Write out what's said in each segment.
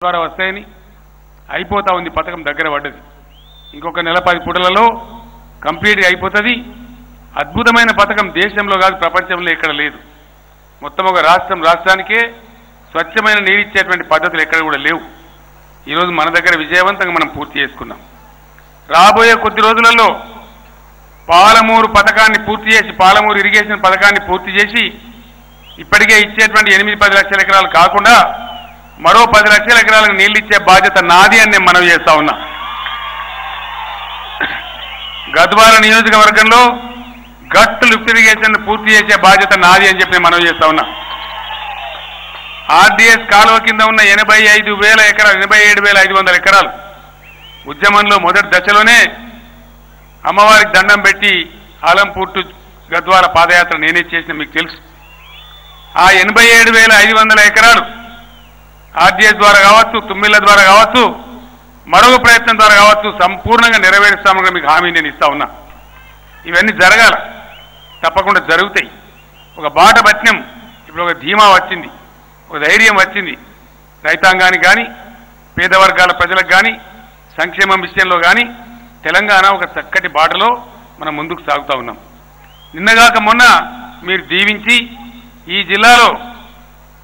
ద్వారా వస్తాయని అయిపోతా ఉంది. పథకం దగ్గర పడ్డది. ఇంకొక నెల 10 పూటలలో కంప్లీట్గా అయిపోతుంది. అద్భుతమైన పథకం దేశంలో కాదు ప్రపంచంలో ఎక్కడ లేదు. మొత్తం ఒక రాష్ట్రానికే స్వచ్ఛమైన నీరు ఇచ్చేటువంటి పద్ధతులు ఎక్కడ కూడా లేవు. ఈరోజు మన దగ్గర విజయవంతంగా మనం పూర్తి చేసుకున్నాం. రాబోయే కొద్ది రోజులలో పాలమూరు పథకాన్ని పూర్తి చేసి, పాలమూరు ఇరిగేషన్ పథకాన్ని పూర్తి చేసి ఇప్పటికే ఇచ్చేటువంటి 8-10 లక్షల ఎకరాలు కాకుండా మరో 10 లక్షల ఎకరాలకు నీళ్లు ఇచ్చే బాధ్యత నాది అని నేను మనవి చేస్తా ఉన్నా. గద్వాల నియోజకవర్గంలో గట్ లిఫ్ట్ ఇరిగేషన్ పూర్తి చేసే బాధ్యత నాది అని చెప్పి మనవి చేస్తా ఉన్నా. ఆర్డీఎస్ కాలువ కింద ఉన్న 85,000 ఎకరాలు, 87,500 ఎకరాలు ఉద్యమంలో మొదటి దశలోనే అమ్మవారికి దండం పెట్టి ఆలంపూర్ టు గద్వాల పాదయాత్ర నేనే చేసిన మీకు తెలుసు. ఆ 87,500 ఎకరాలు ఆర్డీఎస్ ద్వారా కావచ్చు, తుమ్మిళ్ల ద్వారా కావచ్చు, మరొక ప్రయత్నం ద్వారా కావచ్చు సంపూర్ణంగా నెరవేరుస్తామని మీకు హామీ నేను ఇస్తా ఉన్నా. ఇవన్నీ జరగాల, తప్పకుండా జరుగుతాయి. ఒక బాట పట్టినం. ఇప్పుడు ఒక ధీమా వచ్చింది, ఒక ధైర్యం వచ్చింది. రైతాంగానికి కానీ, పేద వర్గాల ప్రజలకు కానీ, సంక్షేమం విషయంలో కానీ తెలంగాణ ఒక చక్కటి బాటలో మనం ముందుకు సాగుతూ ఉన్నాం. నిన్నగాక మొన్న మీరు దీవించి ఈ జిల్లాలో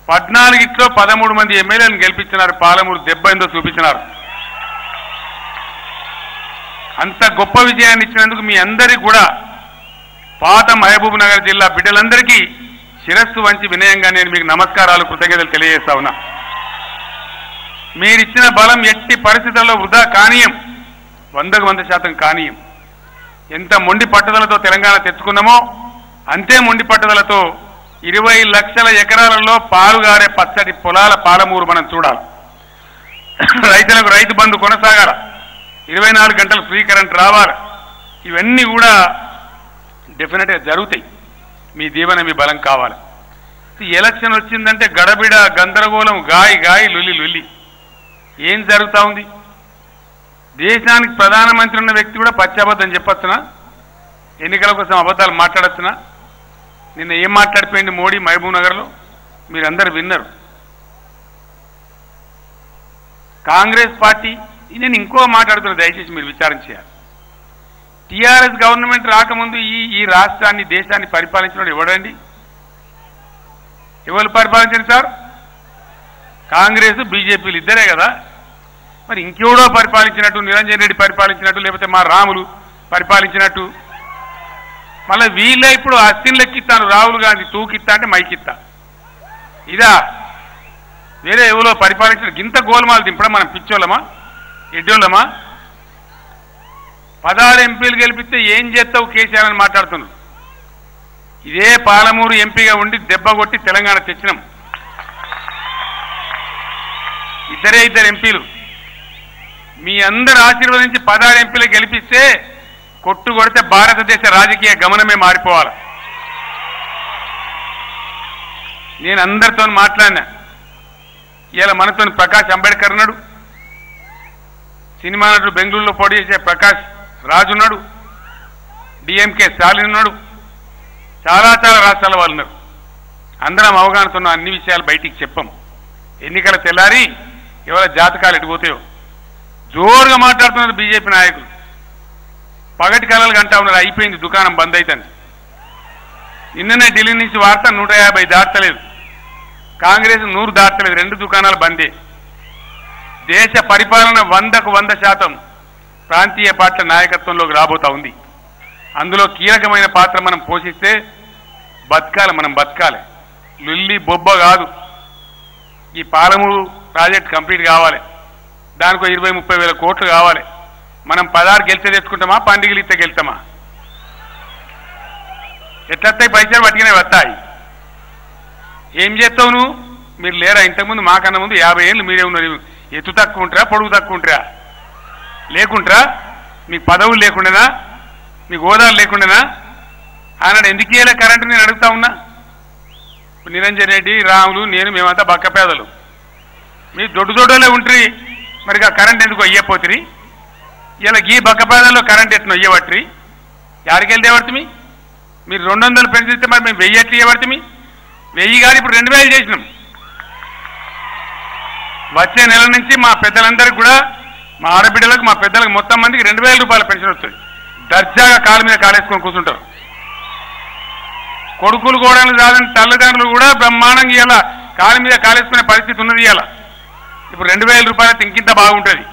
14 13 మంది ఎమ్మెల్యేలను గెలిపించినారు. పాలమూరు దెబ్బ ఏందో చూపించినారు. అంత గొప్ప విజయాన్ని ఇచ్చినందుకు మీ అందరికీ కూడా పాత మహబూబ్ నగర్ జిల్లా బిడ్డలందరికీ శిరస్సు వంచి వినయంగా నేను మీకు నమస్కారాలు, కృతజ్ఞతలు తెలియజేస్తా ఉన్నా. మీరిచ్చిన బలం ఎట్టి పరిస్థితుల్లో వృధా కానీయం, 100% కానీయం. ఎంత మొండి పట్టుదలతో తెలంగాణ తెచ్చుకున్నామో అంతే మొండి పట్టుదలతో 20 లక్షల ఎకరాలలో పాలుగారే పచ్చడి పొలాల పాలమూరు మనం చూడాలి. రైతులకు రైతు బంధు కొనసాగాల, 24 గంటలు ఫ్రీ కరెంట్ రావాలి. ఇవన్నీ కూడా డెఫినెట్గా జరుగుతాయి. మీ దీవెన, మీ బలం కావాలి. ఎలక్షన్ వచ్చిందంటే గడబిడ, గందరగోళం, గాయి లొల్లి. ఏం జరుగుతూ ఉంది? దేశానికి ప్రధానమంత్రి ఉన్న వ్యక్తి కూడా పచ్చబద్ధం చెప్పొచ్చునా? ఎన్నికల కోసం అబద్ధాలు మాట్లాడొచ్చునా? నిన్న ఏం మాట్లాడిపోయింది మోడీ మహబూబ్ నగర్లో మీరందరూ విన్నారు. కాంగ్రెస్ పార్టీ, నేను ఇంకో మాట్లాడుతున్నా, దయచేసి మీరు విచారం చేయాలి. టీఆర్ఎస్ గవర్నమెంట్ రాకముందు ఈ రాష్ట్రాన్ని, దేశాన్ని పరిపాలించినప్పుడు ఎవడండి? ఎవరు పరిపాలించారు సార్? కాంగ్రెస్ బీజేపీలు ఇద్దరే కదా. మరి ఇంకెవడో పరిపాలించినట్టు, నిరంజన్ రెడ్డి పరిపాలించినట్టు, లేకపోతే మా రాములు పరిపాలించినట్టు, మళ్ళీ వీళ్ళే ఇప్పుడు అస్థిని లెక్కిస్తాను. రాహుల్ గాంధీ తూకిత్తా అంటే మైకిత్తా. ఇదా వేరే ఎవరో పరిపాలించిన గింత గోల్మాలు దింపడం మనం పిచ్చోళ్ళమా, ఎడ్డోళ్ళమా? 16 ఎంపీలు గెలిపిస్తే ఏం చేస్తావు కేసీఆర్ అని మాట్లాడుతున్నారు. ఇదే పాలమూరు ఎంపీగా ఉండి దెబ్బ కొట్టి తెలంగాణ తెచ్చినాం. ఇద్దరు ఎంపీలు మీ అందరు ఆశీర్వదించి 16 ఎంపీలు గెలిపిస్తే కొట్టు కొడితే భారతదేశ రాజకీయ గమనమే మారిపోవాలి. నేను అందరితో మాట్లాడినా. ఇలా మనతో ప్రకాష్ అంబేద్కర్ ఉన్నాడు, సినిమా నటుడు బెంగళూరులో పోటీ చేసే ప్రకాష్ రాజు ఉన్నాడు, డిఎంకే స్టాలిన్ ఉన్నాడు, చాలా రాష్ట్రాల వాళ్ళు ఉన్నారు. అందరం అవగాహనతో అన్ని విషయాలు బయటికి చెప్పాం. ఎన్నికల తెల్లారి ఎవరి జాతకాలు ఎటుపోతాయో జోరుగా మాట్లాడుతున్నారు బీజేపీ నాయకులు. పగటి కళలు గంటా ఉన్నారు, అయిపోయింది దుకాణం బంద్ అవుతుంది. నిన్ననే ఢిల్లీ నుంచి వార్త 150 దాటలేదు, కాంగ్రెస్ 100 దాటలేదు, 2 దుకాణాలు బందే. దేశ పరిపాలన 100కు 100% ప్రాంతీయ పార్టీల నాయకత్వంలోకి రాబోతా ఉంది. అందులో కీలకమైన పాత్ర మనం పోషిస్తే బతకాలి, మనం బతకాలి. లుల్లి బొబ్బ కాదు. ఈ పాలమూరు ప్రాజెక్ట్ కంప్లీట్ కావాలి, దానికి 20-30 వేల కోట్లు కావాలి. మనం 16 గెలిచే తెచ్చుకుంటామా, పండుగలు ఇస్తే గెలుతామా? ఎట్లొస్తాయి పైసలు? పట్టుకునే వస్తాయి. ఏం చేస్తావు నువ్వు? మీరు లేరా? ఇంతకుముందు మాకన్నా ముందు 50 ఏళ్ళు మీరే ఉన్నారు. ఎత్తు తక్కువ ఉంటారా, పొడుగు తక్కువ ఉంటారా? లేకుంటారా? మీకు పదవులు లేకుండానా, మీకు హోదాలు లేకుండానా? ఆనాడు ఎందుకు ఇయ్యలే కరెంటు? నేను అడుగుతా ఉన్నా. నిరంజన్ రెడ్డి, రాములు, నేను మేమంతా బక్క పేదలు. మీ దొడ్డులే ఉంట్రి, మరి ఆ కరెంట్ ఎందుకు అయ్యపోతుంది? ఇలా ఈ బక్క పేదల్లో కరెంట్ ఎట్లా అయ్యబట్టి యాడికి వెళ్తే పడుతుంది? మీరు 200 పెంచితే మరి మేము 1000 ఎట్లా ఇవ్వబడుతుంది? 1000 కాదు, ఇప్పుడు 2000 చేసినాం. వచ్చే నెల నుంచి మా పెద్దలందరికీ కూడా మా ఆడబిడ్డలకు మా పెద్దలకు మొత్తం మందికి 2000 రూపాయల పెన్షన్ వస్తుంది. దర్జాగా కాలు మీద కాలేసుకొని కూర్చుంటారు. కొడుకులు కోడలు కాదని తల్లిదండ్రులు కూడా బ్రహ్మాండంగా ఇవాళ కాలు మీద కాలేసుకునే పరిస్థితి ఉన్నది. ఇవాళ ఇప్పుడు 2000 రూపాయలతో ఇంకింత బాగుంటుంది.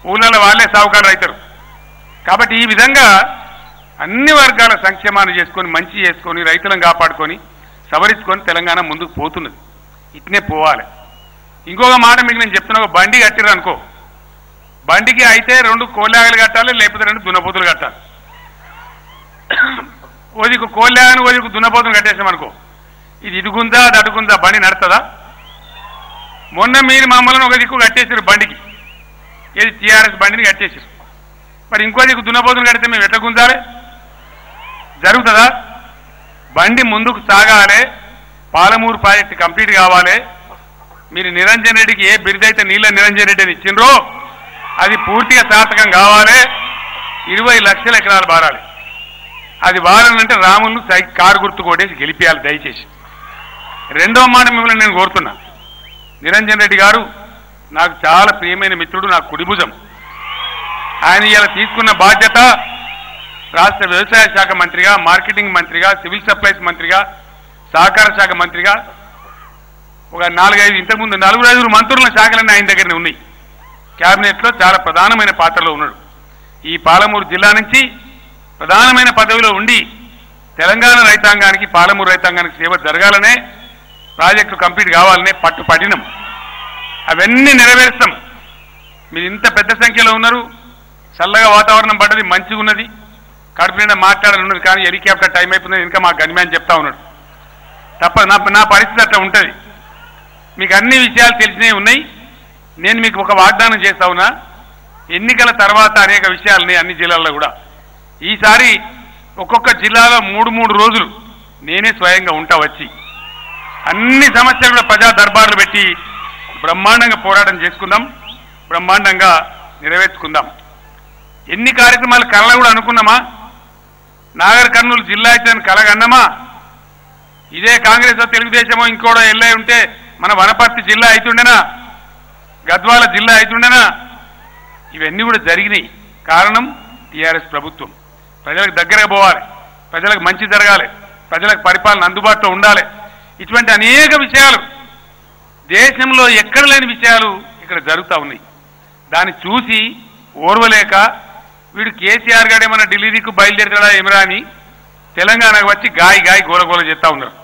ఊళ్ళలో వాళ్ళే సావుకారులు అవుతారు. కాబట్టి ఈ విధంగా అన్ని వర్గాల సంక్షేమాన్ని చేసుకొని మంచి చేసుకొని రైతులను కాపాడుకొని సవరించుకొని తెలంగాణ ముందుకు పోతున్నది. ఇట్నే పోవాలి. ఇంకొక మాట మీకు నేను చెప్తున్నా, ఒక బండి కట్టిర్రు అనుకో, బండికి అయితే 2 కోళ్ళాగలు కట్టాలి, లేకపోతే 2 దున్నపోతులు కట్టాలి. ఓదికు కోళ్ళాగని ఓదికు దున్నపోతులు కట్టేసామనుకో, ఇది ఇటుకుందా అది అటుకుందా, బండి నడుతుందా? మొన్న మీరు మమ్మల్ని ఒక దిక్కు కట్టేసారు బండికి, ఏది టీఆర్ఎస్ బండిని కట్టేసారు. మరి ఇంకో దిక్కు దున్నపోతులు కడితే మేము ఎట్లా గుంజాలి? జరుగుతుందా? బండి ముందుకు సాగాలి. పాలమూరు ప్రాజెక్టు కంప్లీట్ కావాలి. మీరు నిరంజన్ రెడ్డికి ఏ బిరుదైతే నీళ్ళ నిరంజన్ రెడ్డి అని ఇచ్చిండ్రో అది పూర్తిగా సార్థకం కావాలి. 20 లక్షల ఎకరాలు బారాలి. అది బారాలంటే రాములను కారు గుర్తు కొట్టేసి గెలిపియాలి దయచేసి. రెండో మాట మిమ్మల్ని నేను కోరుతున్నా, నిరంజన్ రెడ్డి గారు నాకు చాలా ప్రియమైన మిత్రుడు, నాకు కుడిభుజం. ఆయన ఇలా తీసుకున్న బాధ్యత రాష్ట్ర వ్యవసాయ శాఖ మంత్రిగా, మార్కెటింగ్ మంత్రిగా, సివిల్ సప్లైస్ మంత్రిగా, సహకార శాఖ మంత్రిగా ఒక 4-5 ఇంతకుముందు 4-5 మంత్రుల శాఖలన్నీ ఆయన దగ్గరనే ఉన్నాయి. క్యాబినెట్లో చాలా ప్రధానమైన పాత్రలో ఉన్నాడు. ఈ పాలమూరు జిల్లా నుంచి ప్రధానమైన పదవిలో ఉండి తెలంగాణ రైతాంగానికి, పాలమూరు రైతాంగానికి సేవ జరగాలనే, ప్రాజెక్టులు కంప్లీట్ కావాలనే పట్టుపడినం. అవన్నీ నెరవేరుస్తాం. మీరు ఇంత పెద్ద సంఖ్యలో ఉన్నారు, చల్లగా వాతావరణం పడ్డది, మంచిగా ఉన్నది, కడుపు నిండా మాట్లాడాలన్నది. కానీ హెలికాప్టర్ టైం అయిపోయింది, ఇంకా మా గన్మ్యాన్ చెప్తా ఉన్నాడు. తప్ప నా పరిస్థితి అట్లా ఉంటుంది. మీకు అన్ని విషయాలు తెలిసినవి ఉన్నాయి. నేను మీకు ఒక వాగ్దానం చేస్తా ఉన్నా, ఎన్నికల తర్వాత అనేక విషయాలని అన్ని జిల్లాల్లో కూడా ఈసారి ఒక్కొక్క జిల్లాలో 3 రోజులు నేనే స్వయంగా ఉంటా. వచ్చి అన్ని సమస్యలు కూడా ప్రజా దర్బార్లు పెట్టి బ్రహ్మాండంగా పోరాటం చేసుకుందాం, బ్రహ్మాండంగా నెరవేర్చుకుందాం. ఎన్ని కార్యక్రమాలు కళ కూడా అనుకున్నామా? నాగర్ కర్నూలు జిల్లా అయితే కలగన్నామా? ఇదే కాంగ్రెస్ తెలుగుదేశమో ఇంకోడో ఎల్లై ఉంటే మన వనపర్తి జిల్లా అవుతుండేనా, గద్వాల జిల్లా అవుతుండేనా? ఇవన్నీ కూడా జరిగినాయి. కారణం టీఆర్ఎస్ ప్రభుత్వం. ప్రజలకు దగ్గరగా పోవాలి, ప్రజలకు మంచి జరగాలి, ప్రజలకు పరిపాలన అందుబాటులో ఉండాలి. ఇటువంటి అనేక విషయాలు దేశంలో ఎక్కడ లేని విషయాలు ఇక్కడ జరుగుతూ ఉన్నాయి. దాన్ని చూసి ఓర్వలేక వీడు కేసీఆర్ గారు ఏమన్నా ఢిల్లీకు బయలుదేరతాడా ఏమరా అని తెలంగాణకు వచ్చి గాయి గోలగోల చేస్తూ ఉన్నారు.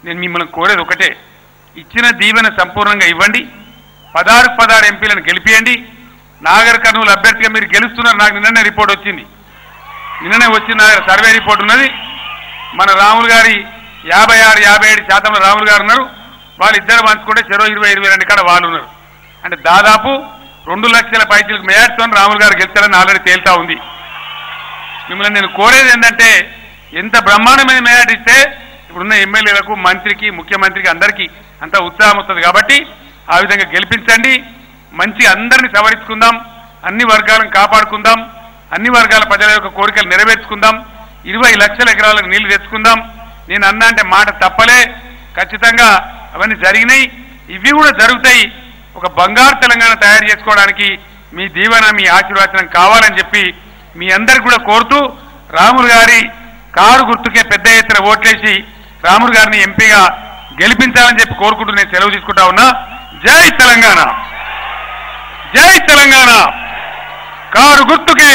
నేను మిమ్మల్ని కోరేది ఒకటే, ఇచ్చిన దీవెన సంపూర్ణంగా ఇవ్వండి. 16 ఎంపీలను గెలిపియండి. నాగర్ కర్నూలు అభ్యర్థిగా మీరు గెలుస్తున్నారు. నాకు నిన్ననే రిపోర్ట్ వచ్చింది, నిన్ననే వచ్చిన సర్వే రిపోర్ట్ ఉన్నది. మన రాములు గారి 56-57% రాములు గారు ఉన్నారు. వాళ్ళిద్దరు పంచుకుంటే చెరో 20-22 కాడ వాళ్ళు ఉన్నారు. అంటే దాదాపు 2 లక్షల పైసలకు మేయర్తో రాములు గారు గెలుస్తారని ఆల్రెడీ తేలుతా ఉంది. మిమ్మల్ని నేను కోరేది ఏంటంటే, ఎంత బ్రహ్మాండమైన మేయర్ ఇస్తే ఇప్పుడున్న ఎమ్మెల్యేలకు, మంత్రికి, ముఖ్యమంత్రికి అందరికీ అంతా ఉత్సాహం వస్తుంది. కాబట్టి ఆ విధంగా గెలిపించండి. మంచి అందరినీ సవరించుకుందాం, అన్ని వర్గాలను కాపాడుకుందాం, అన్ని వర్గాల ప్రజల యొక్క కోరికలు నెరవేర్చుకుందాం, 20 లక్షల ఎకరాలకు నీళ్లు తెచ్చుకుందాం. నేను అన్నా అంటే మాట తప్పలే, ఖచ్చితంగా అవన్నీ జరిగినాయి, ఇవి కూడా జరుగుతాయి. ఒక బంగారు తెలంగాణ తయారు చేసుకోవడానికి మీ దీవెన, మీ ఆశీర్వాదం కావాలని చెప్పి మీ అందరికి కూడా కోరుతూ, రాములు గారి కారు గుర్తుకే పెద్ద ఎత్తున ఓట్లేసి రాములు గారిని ఎంపీగా గెలిపించాలని చెప్పి కోరుకుంటూ నేను సెలవు తీసుకుంటా ఉన్నా. జై తెలంగాణ, జై తెలంగాణ, కారు గుర్తుకే